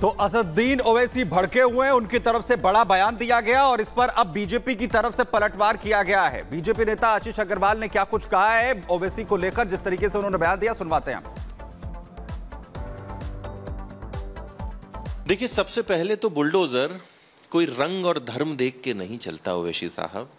तो असदुद्दीन ओवैसी भड़के हुए हैं, उनकी तरफ से बड़ा बयान दिया गया और इस पर अब बीजेपी की तरफ से पलटवार किया गया है। बीजेपी नेता आशीष अग्रवाल ने क्या कुछ कहा है ओवैसी को लेकर, जिस तरीके से उन्होंने बयान दिया, सुनवाते हैं। देखिए, सबसे पहले तो बुलडोजर कोई रंग और धर्म देख के नहीं चलता ओवैसी साहब,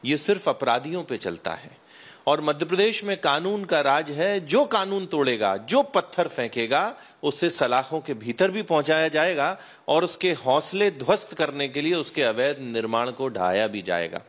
ये सिर्फ अपराधियों पे चलता है। और मध्य प्रदेश में कानून का राज है, जो कानून तोड़ेगा, जो पत्थर फेंकेगा, उसे सलाखों के भीतर भी पहुंचाया जाएगा और उसके हौसले ध्वस्त करने के लिए उसके अवैध निर्माण को ढाया भी जाएगा।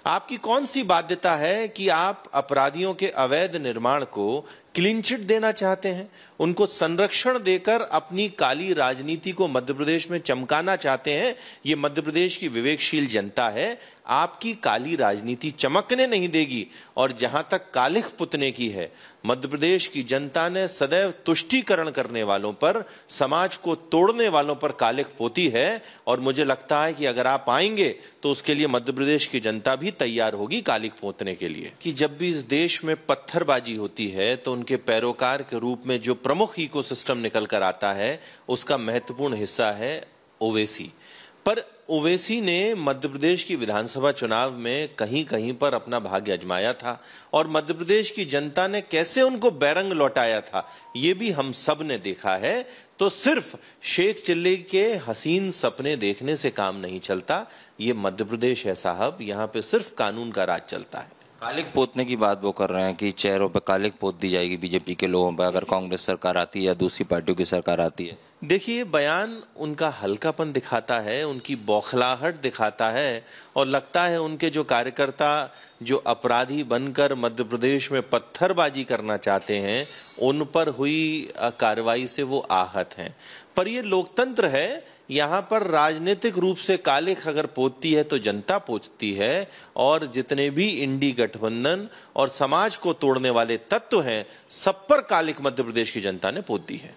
आपकी कौन सी बाध्यता है कि आप अपराधियों के अवैध निर्माण को क्लीन चिट देना चाहते हैं, उनको संरक्षण देकर अपनी काली राजनीति को मध्य प्रदेश में चमकाना चाहते हैं? ये मध्य प्रदेश की विवेकशील जनता है, आपकी काली राजनीति चमकने नहीं देगी। और जहां तक कालिख पुतने की है, मध्य प्रदेश की जनता ने सदैव तुष्टीकरण करने वालों पर, समाज को तोड़ने वालों पर कालिख पोती है। और मुझे लगता है कि अगर आप आएंगे तो उसके लिए मध्य प्रदेश की जनता भी तैयार होगी कालिख पोतने के लिए। कि जब भी इस देश में पत्थरबाजी होती है तो उनके पैरोकार के रूप में जो प्रमुख इकोसिस्टम निकल कर आता है, उसका महत्वपूर्ण हिस्सा है ओवैसी। पर ओवैसी ने मध्य प्रदेश की विधानसभा चुनाव में कहीं कहीं पर अपना भाग्य आजमाया था और मध्य प्रदेश की जनता ने कैसे उनको बैरंग लौटाया था, ये भी हम सब ने देखा है। तो सिर्फ शेख चिल्ली के हसीन सपने देखने से काम नहीं चलता। ये मध्य प्रदेश है साहब, यहाँ पे सिर्फ कानून का राज चलता है। कालिक पोतने की बात वो कर रहे हैं कि चेहरों पे कालिक पोत दी जाएगी बीजेपी के लोगों पर अगर कांग्रेस सरकार आती है या दूसरी पार्टियों की सरकार आती है। देखिए, बयान उनका हल्कापन दिखाता है, उनकी बौखलाहट दिखाता है और लगता है उनके जो कार्यकर्ता जो अपराधी बनकर मध्य प्रदेश में पत्थरबाजी करना चाहते हैं, उन पर हुई कार्रवाई से वो आहत हैं। पर ये लोकतंत्र है, यहाँ पर राजनीतिक रूप से कालिख अगर पोतती है तो जनता पोतती है। और जितने भी इंडी गठबंधन और समाज को तोड़ने वाले तत्व हैं, सब पर कालिख मध्य प्रदेश की जनता ने पोत दी है।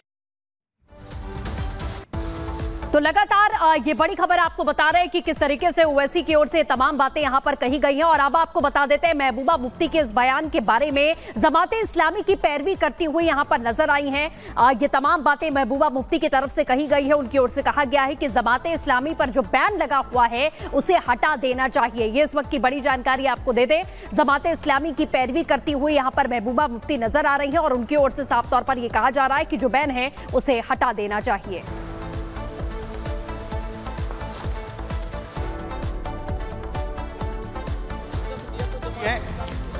तो लगातार ये बड़ी खबर आपको बता रहे हैं कि किस तरीके से ओवैसी की ओर से तमाम बातें यहां पर कही गई हैं। और अब आपको बता देते हैं महबूबा मुफ्ती के इस बयान के बारे में, जमाते इस्लामी की पैरवी करती हुई यहां पर नजर आई हैं। ये तमाम बातें महबूबा मुफ्ती की तरफ से कही गई है। उनकी ओर से कहा गया है कि जमाते इस्लामी पर जो बैन लगा हुआ है उसे हटा देना चाहिए। ये इस वक्त की बड़ी जानकारी आपको दे दें। जमाते इस्लामी की पैरवी करती हुई यहां पर महबूबा मुफ्ती नजर आ रही है और उनकी ओर से साफ तौर पर यह कहा जा रहा है कि जो बैन है उसे हटा देना चाहिए।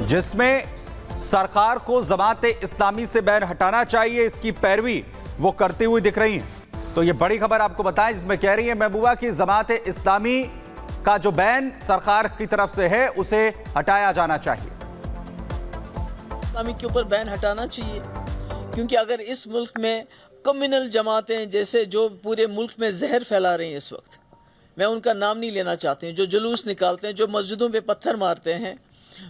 जिसमें सरकार को जमाते इस्लामी से बैन हटाना चाहिए, इसकी पैरवी वो करती हुई दिख रही हैं। तो ये बड़ी खबर आपको बताएं, जिसमें कह रही है महबूबा कि जमाते इस्लामी का जो बैन सरकार की तरफ से है उसे हटाया जाना चाहिए। इस्लामी के ऊपर बैन हटाना चाहिए, क्योंकि अगर इस मुल्क में कम्युनल जमातें जैसे जो पूरे मुल्क में जहर फैला रही हैं इस वक्त, मैं उनका नाम नहीं लेना चाहती हूँ, जो जुलूस निकालते हैं, जो मस्जिदों पे पत्थर मारते हैं,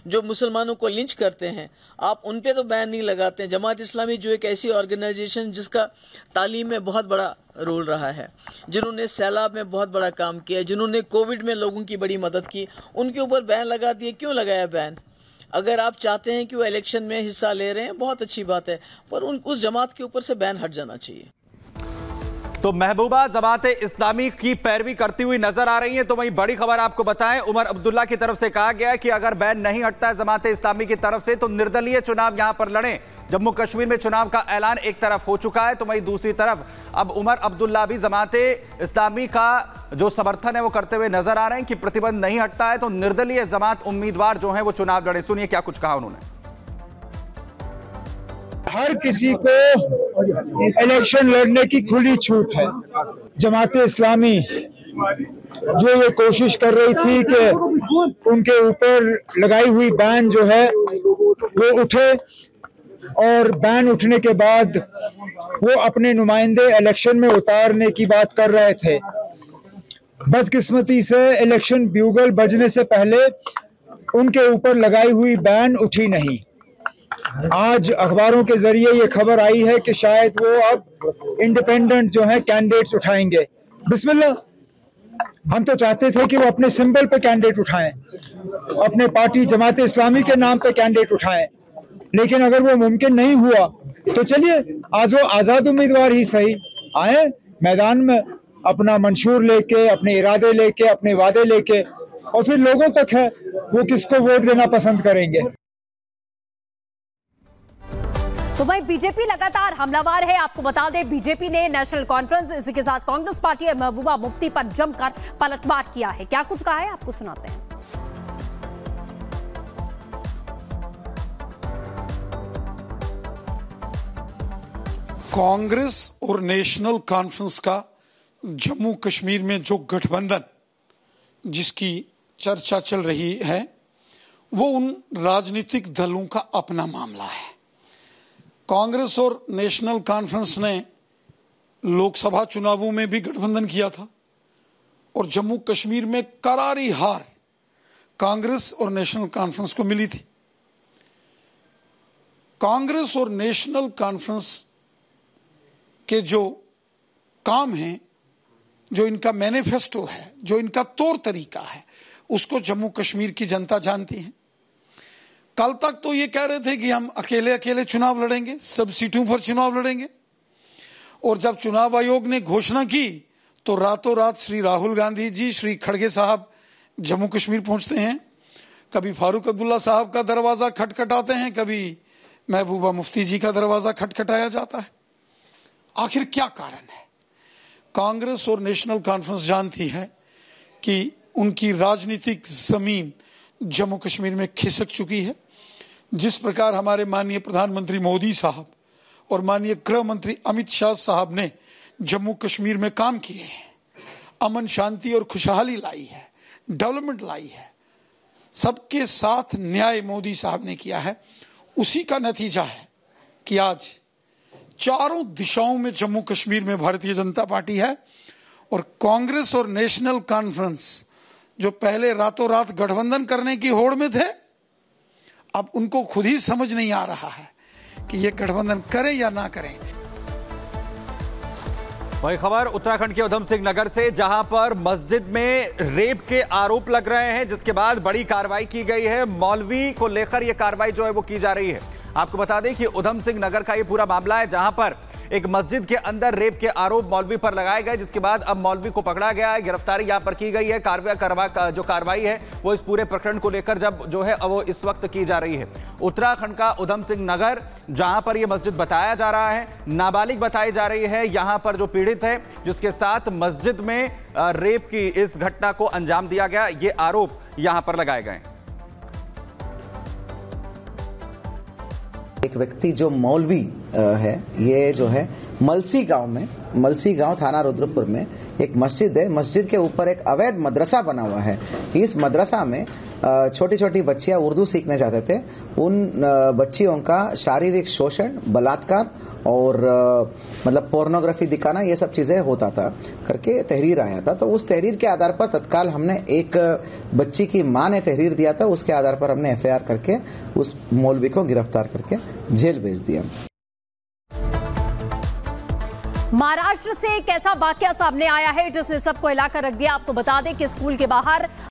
जो मुसलमानों को लिंच करते हैं, आप उन पे तो बैन नहीं लगाते हैं। जमात इस्लामी जो एक ऐसी ऑर्गेनाइजेशन जिसका तालीम में बहुत बड़ा रोल रहा है, जिन्होंने सैलाब में बहुत बड़ा काम किया, जिन्होंने कोविड में लोगों की बड़ी मदद की, उनके ऊपर बैन लगा दिए। क्यों लगाया बैन? अगर आप चाहते हैं कि वो इलेक्शन में हिस्सा ले रहे हैं, बहुत अच्छी बात है, पर उस जमात के ऊपर से बैन हट जाना चाहिए। तो महबूबा जमाते इस्लामी की पैरवी करती हुई नजर आ रही है। तो वही बड़ी खबर आपको बताएं, उमर अब्दुल्ला की तरफ से कहा गया है कि अगर बैन नहीं हटता है जमाते इस्लामी की तरफ से तो निर्दलीय चुनाव यहां पर लड़ें। जम्मू कश्मीर में चुनाव का ऐलान एक तरफ हो चुका है, तो वही दूसरी तरफ अब उमर अब्दुल्ला भी जमाते इस्लामी का जो समर्थन है वो करते हुए नजर आ रहे हैं कि प्रतिबंध नहीं हटता है तो निर्दलीय जमात उम्मीदवार जो है वो चुनाव लड़े। सुनिए क्या कुछ कहा उन्होंने। हर किसी को इलेक्शन लड़ने की खुली छूट है। जमाते इस्लामी जो ये कोशिश कर रही थी कि उनके ऊपर लगाई हुई बैन जो है वो उठे, और बैन उठने के बाद वो अपने नुमाइंदे इलेक्शन में उतारने की बात कर रहे थे। बदकिस्मती से इलेक्शन ब्यूगल बजने से पहले उनके ऊपर लगाई हुई बैन उठी नहीं। आज अखबारों के जरिए ये खबर आई है कि शायद वो अब इंडिपेंडेंट जो है कैंडिडेट्स उठाएंगे। बिस्मिल्लाह, हम तो चाहते थे कि वो अपने सिंबल पे कैंडिडेट उठाएं, अपने पार्टी जमाते इस्लामी के नाम पे कैंडिडेट उठाएं, लेकिन अगर वो मुमकिन नहीं हुआ तो चलिए आज वो आज़ाद उम्मीदवार ही सही आए, मैदान में अपना मंशूर लेके, अपने इरादे लेके, अपने वादे लेके, और फिर लोगों तक है वो किसको वोट देना पसंद करेंगे। तो भाई बीजेपी लगातार हमलावर है। आपको बता दें बीजेपी ने नेशनल कॉन्फ्रेंस, इसी के साथ कांग्रेस पार्टी और महबूबा मुफ्ती पर जमकर पलटवार किया है। क्या कुछ कहा है आपको सुनाते हैं। कांग्रेस और नेशनल कॉन्फ्रेंस का जम्मू कश्मीर में जो गठबंधन जिसकी चर्चा चल रही है वो उन राजनीतिक दलों का अपना मामला है। कांग्रेस और नेशनल कॉन्फ्रेंस ने लोकसभा चुनावों में भी गठबंधन किया था और जम्मू कश्मीर में करारी हार कांग्रेस और नेशनल कॉन्फ्रेंस को मिली थी। कांग्रेस और नेशनल कॉन्फ्रेंस के जो काम हैं, जो इनका मैनिफेस्टो है, जो इनका तौर तरीका है, उसको जम्मू कश्मीर की जनता जानती है। कल तक तो ये कह रहे थे कि हम अकेले अकेले चुनाव लड़ेंगे, सब सीटों पर चुनाव लड़ेंगे, और जब चुनाव आयोग ने घोषणा की तो रातों रात श्री राहुल गांधी जी, श्री खड़गे साहब जम्मू कश्मीर पहुंचते हैं। कभी फारूक अब्दुल्ला साहब का दरवाजा खटखटाते हैं, कभी महबूबा मुफ्ती जी का दरवाजा खटखटाया जाता है। आखिर क्या कारण है? कांग्रेस और नेशनल कॉन्फ्रेंस जानती है कि उनकी राजनीतिक जमीन जम्मू कश्मीर में खिसक चुकी है। जिस प्रकार हमारे माननीय प्रधानमंत्री मोदी साहब और माननीय गृह मंत्री अमित शाह साहब ने जम्मू कश्मीर में काम किए हैं, अमन शांति और खुशहाली लाई है, डेवलपमेंट लाई है, सबके साथ न्याय मोदी साहब ने किया है, उसी का नतीजा है कि आज चारों दिशाओं में जम्मू कश्मीर में भारतीय जनता पार्टी है। और कांग्रेस और नेशनल कॉन्फ्रेंस जो पहले रातों रात गठबंधन करने की होड़ में थे, अब उनको खुद ही समझ नहीं आ रहा है कि ये गठबंधन करें या ना करें। वही खबर उत्तराखंड के उधम सिंह नगर से, जहां पर मस्जिद में रेप के आरोप लग रहे हैं, जिसके बाद बड़ी कार्रवाई की गई है। मौलवी को लेकर यह कार्रवाई जो है वो की जा रही है। आपको बता दें कि उधम सिंह नगर का ये पूरा मामला है, जहां पर एक मस्जिद के अंदर रेप के आरोप मौलवी पर लगाए गए, जिसके बाद अब मौलवी को पकड़ा गया है, गिरफ्तारी यहां पर की गई है। जो कार्रवाई है वो इस पूरे प्रकरण को लेकर जब जो है वो इस वक्त की जा रही है। उत्तराखंड का उधम सिंह नगर, जहां पर यह मस्जिद बताया जा रहा है, नाबालिग बताई जा रही है यहां पर जो पीड़ित है, जिसके साथ मस्जिद में रेप की इस घटना को अंजाम दिया गया, ये आरोप यहां पर लगाए गए। एक व्यक्ति जो मौलवी है, ये जो है मलसी गांव थाना रुद्रपुर में एक मस्जिद है। मस्जिद के ऊपर एक अवैध मदरसा बना हुआ है। इस मदरसा में छोटी छोटी बच्चियां उर्दू सीखने जाते थे। उन बच्चियों का शारीरिक शोषण, बलात्कार और मतलब पोर्नोग्राफी दिखाना, ये सब चीजें होता था करके तहरीर आया था। तो उस तहरीर के आधार पर तत्काल हमने, एक बच्ची की मां ने तहरीर दिया था, उसके आधार पर हमने एफआईआर करके उस मौलवी को गिरफ्तार करके जेल भेज दिया। महाराष्ट्र से एक ऐसा वाकया सामने आया है जिसने सबको हिलाकर रख दिया। आपको बता दें कि स्कूल के बाहर